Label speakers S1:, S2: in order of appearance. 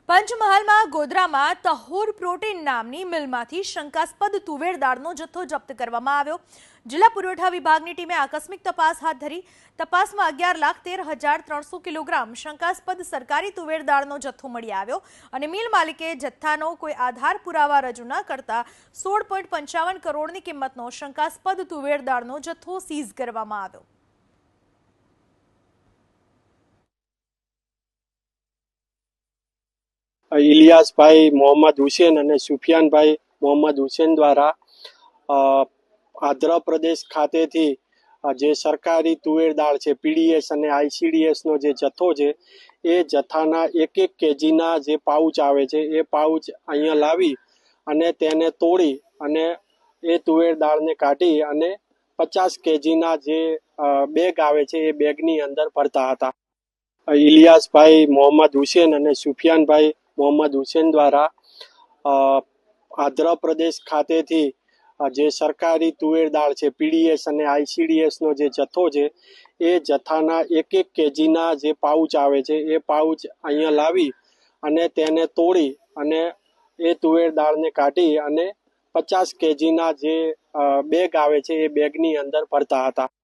S1: પંચમહાલમાં ગોધરામાં તહોર protein નામની મિલમાંથી શંકાસ્પદ તુવેર દાળનો જથ્થો જપ્ત કરવામાં આવ્યો। જિલ્લા પુરવઠા વિભાગની ટીમે આકસ્મિક તપાસ હાથ ધરી। તપાસમાં 11,13,300 કિલોગ્રામ શંકાસ્પદ સરકારી તુવેર દાળનો જથ્થો મળી આવ્યો અને મિલ માલિકે જથ્થાનો કોઈ આધાર પુરાવા રજૂ ન કરતા 16.55 કરોડની કિંમતનો શંકાસ્પદ તુવેર દાળનો જથ્થો સીઝ કરવામાં આવ્યો।
S2: ઇલિયાસભાઈ મોહમ્મદ હુસેન અને સુફિયાનભાઈ મોહમ્મદ હુસેન દ્વારા આંધ્રપ્રદેશ ખાતેથી જે સરકારી તુવેર દાળ છે પીડીએસ અને આઈસીડીએસનો જે જથ્થો છે એ જથ્થાના એક કેજીના જે પાઉચ આવે છે એ પાઉચ અહીંયા લાવી અને તેને તોડી અને એ તુવેર દાળને કાઢી અને 50 કેજીના જે બેગ આવે છે એ બેગની અંદર ભરતા હતા। ઇલિયાસભાઈ મોહમ્મદ હુસેન અને સુફિયાનભાઈ મોહમ્મદ હુસેન દ્વારા આંધ્રપ્રદેશ ખાતેથી જે સરકારી તુવેર દાળ છે પીડીએસ અને આઈસીડીએસનો જે જથ્થો છે એ જથ્થાના એક કેજીના જે પાઉચ આવે છે એ પાઉચ અહીંયા લાવી અને તેને તોડી અને એ તુવેર દાળને કાઢી અને 50 કેજીના જે બેગ આવે છે એ બેગની અંદર ભરતા હતા।